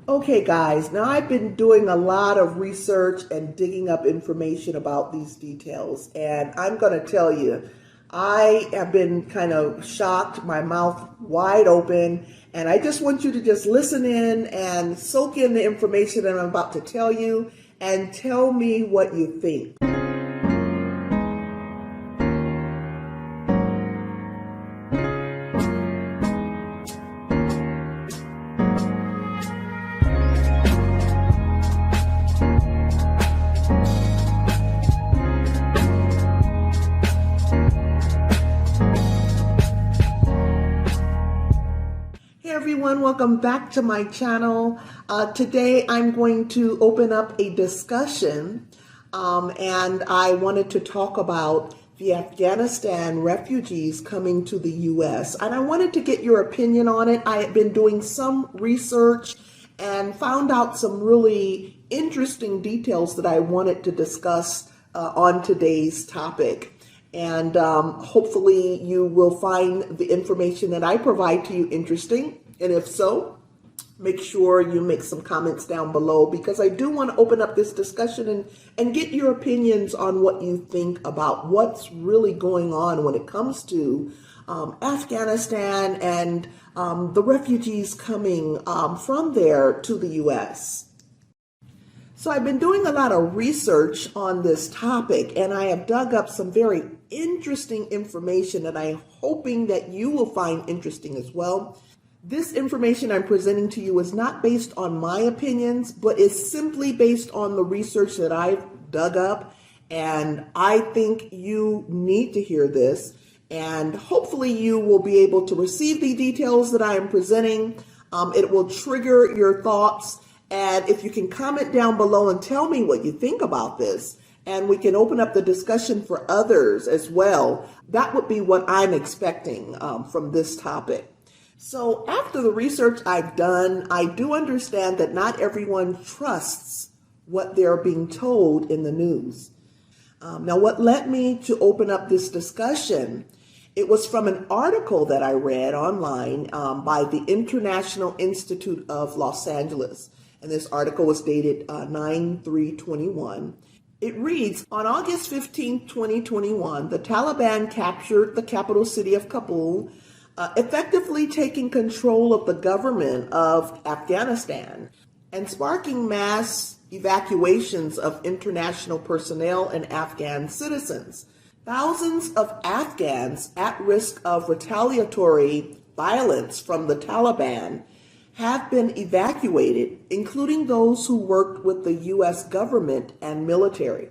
Okay, guys, now I've been doing a lot of research and digging up information about these details, and I'm going to tell you, I have been kind of shocked, my mouth wide open, and I just want you to just listen in and soak in the information that I'm about to tell you and tell me what you think. Hey everyone, welcome back to my channel. Today I'm going to open up a discussion and I wanted to talk about the Afghanistan refugees coming to the U.S. and I wanted to get your opinion on it. I have been doing some research and found out some really interesting details that I wanted to discuss on today's topic. And hopefully you will find the information that I provide to you interesting. And if so, make sure you make some comments down below because I do want to open up this discussion and get your opinions on what you think about what's really going on when it comes to Afghanistan and the refugees coming from there to the U.S. So I've been doing a lot of research on this topic and I have dug up some very interesting information that I'm hoping that you will find interesting as well. This information I'm presenting to you is not based on my opinions, but is simply based on the research that I've dug up. And I think you need to hear this. And hopefully you will be able to receive the details that I am presenting. It will trigger your thoughts. And if you can comment down below and tell me what you think about this, and we can open up the discussion for others as well, that would be what I'm expecting from this topic. So after the research I've done, I do understand that not everyone trusts what they're being told in the news. Now, what led me to open up this discussion, it was from an article that I read online by the International Institute of Los Angeles. And this article was dated 9/3/21. It reads, on August 15, 2021, the Taliban captured the capital city of Kabul, effectively taking control of the government of Afghanistan and sparking mass evacuations of international personnel and Afghan citizens. Thousands of Afghans at risk of retaliatory violence from the Taliban have been evacuated, including those who worked with the U.S. government and military.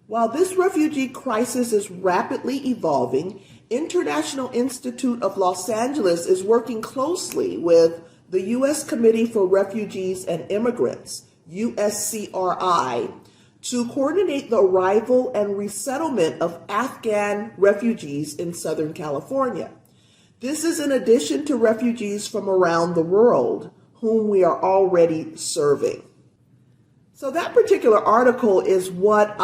While this refugee crisis is rapidly evolving, International Institute of Los Angeles is working closely with the U.S. Committee for Refugees and Immigrants, USCRI, to coordinate the arrival and resettlement of Afghan refugees in Southern California. This is in addition to refugees from around the world whom we are already serving. So that particular article is what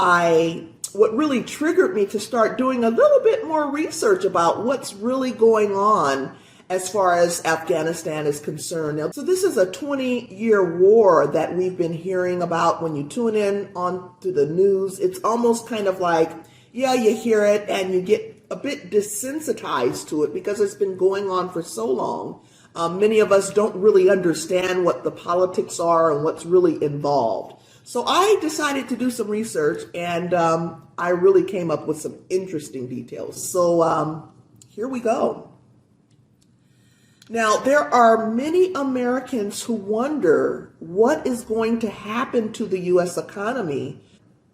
really triggered me to start doing a little bit more research about what's really going on as far as Afghanistan is concerned. Now, so this is a 20-year war that we've been hearing about when you tune in onto the news. It's almost kind of like, yeah, you hear it and you get a bit desensitized to it because it's been going on for so long. Many of us don't really understand what the politics are and what's really involved. So I decided to do some research and I really came up with some interesting details. So here we go. Now, there are many Americans who wonder what is going to happen to the U.S. economy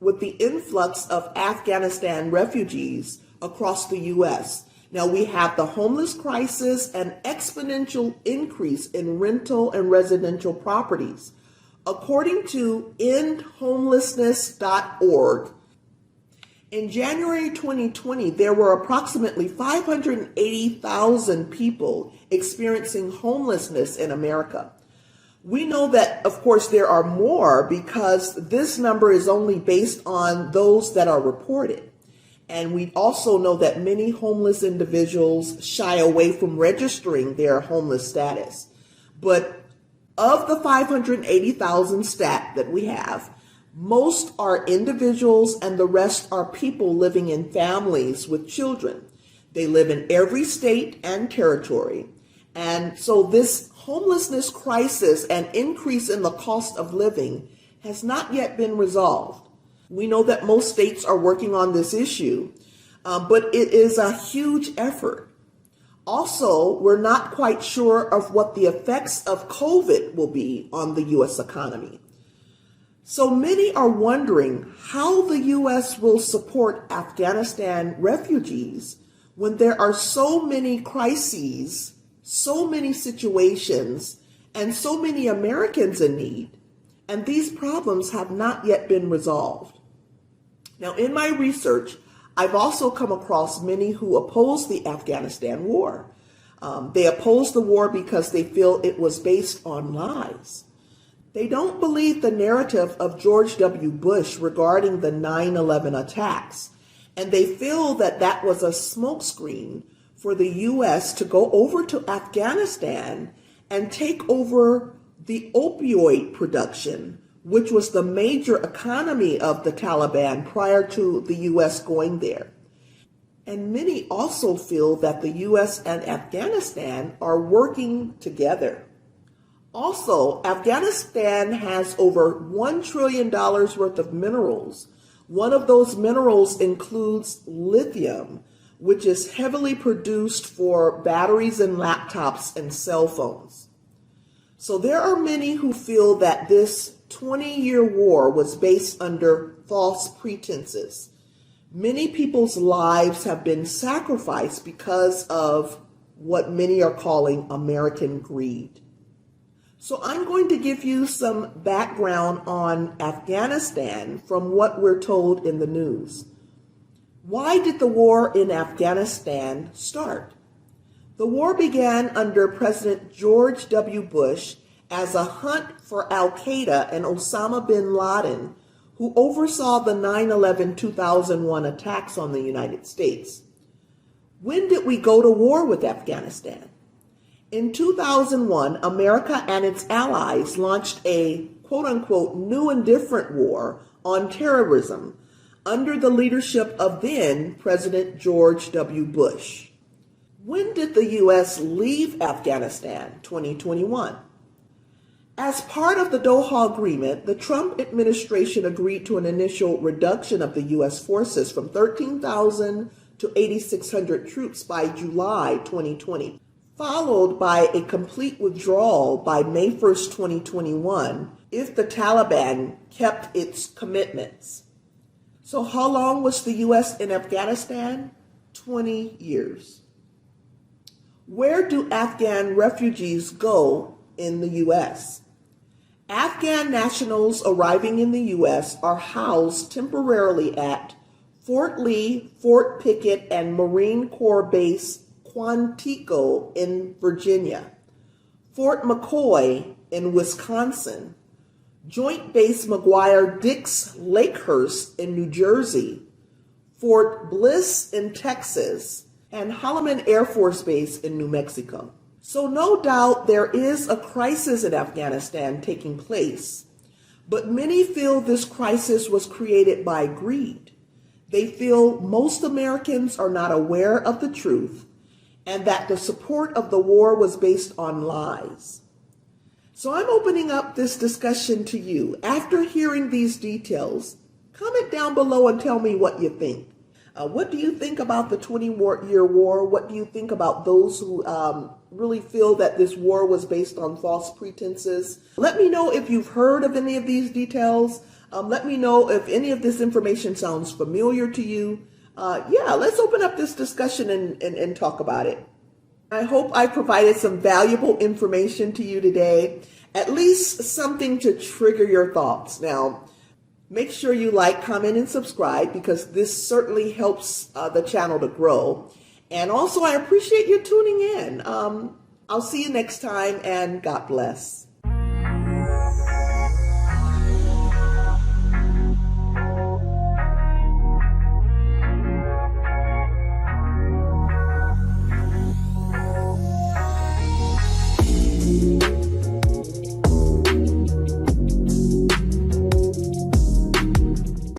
with the influx of Afghanistan refugees across the U.S. Now, we have the homeless crisis and exponential increase in rental and residential properties. According to endhomelessness.org, in January 2020, there were approximately 580,000 people experiencing homelessness in America. We know that, of course, there are more because this number is only based on those that are reported. And we also know that many homeless individuals shy away from registering their homeless status. But Of the 580,000 stat that we have, most are individuals and the rest are people living in families with children. They live in every state and territory. And so this homelessness crisis and increase in the cost of living has not yet been resolved. We know that most states are working on this issue, but it is a huge effort. Also, we're not quite sure of what the effects of COVID will be on the U.S. economy. So many are wondering how the U.S. will support Afghanistan refugees when there are so many crises, so many situations, and so many Americans in need, and these problems have not yet been resolved. Now, in my research, I've also come across many who oppose the Afghanistan war. They oppose the war because they feel it was based on lies. They don't believe the narrative of George W. Bush regarding the 9/11 attacks, and they feel that that was a smokescreen for the U.S. to go over to Afghanistan and take over the opioid production, which was the major economy of the Taliban prior to the U.S. going there. And many also feel that the U.S. and Afghanistan are working together. Also, Afghanistan has over $1 trillion worth of minerals. One of those minerals includes lithium, which is heavily produced for batteries and laptops and cell phones. So there are many who feel that this 20-year war was based under false pretenses. Many people's lives have been sacrificed because of what many are calling American greed. So I'm going to give you some background on Afghanistan from what we're told in the news. Why did the war in Afghanistan start? The war began under President George W. Bush as a hunt for Al-Qaeda and Osama bin Laden, who oversaw the 9/11-2001 attacks on the United States. When did we go to war with Afghanistan? In 2001, America and its allies launched a quote-unquote new and different war on terrorism under the leadership of then President George W. Bush. When did the U.S. leave Afghanistan? 2021. As part of the Doha Agreement, the Trump administration agreed to an initial reduction of the U.S. forces from 13,000 to 8,600 troops by July 2020, followed by a complete withdrawal by May 1st, 2021, if the Taliban kept its commitments. So how long was the U.S. in Afghanistan? 20 years. Where do Afghan refugees go in the U.S.? Afghan nationals arriving in the U.S. are housed temporarily at Fort Lee, Fort Pickett, and Marine Corps Base Quantico in Virginia, Fort McCoy in Wisconsin, Joint Base McGuire-Dix Lakehurst in New Jersey, Fort Bliss in Texas, and Holloman Air Force Base in New Mexico. So no doubt there is a crisis in Afghanistan taking place, but many feel this crisis was created by greed. They feel most Americans are not aware of the truth and that the support of the war was based on lies. So I'm opening up this discussion to you. After hearing these details, comment down below and tell me what you think. What do you think about the 20-year war? What do you think about those who really feel that this war was based on false pretenses? Let me know if you've heard of any of these details. Let me know if any of this information sounds familiar to you. Yeah, let's open up this discussion and talk about it. I hope I provided some valuable information to you today, at least something to trigger your thoughts. Now, make sure you like, comment, and subscribe because this certainly helps the channel to grow. And also, I appreciate you tuning in. I'll see you next time, and God bless.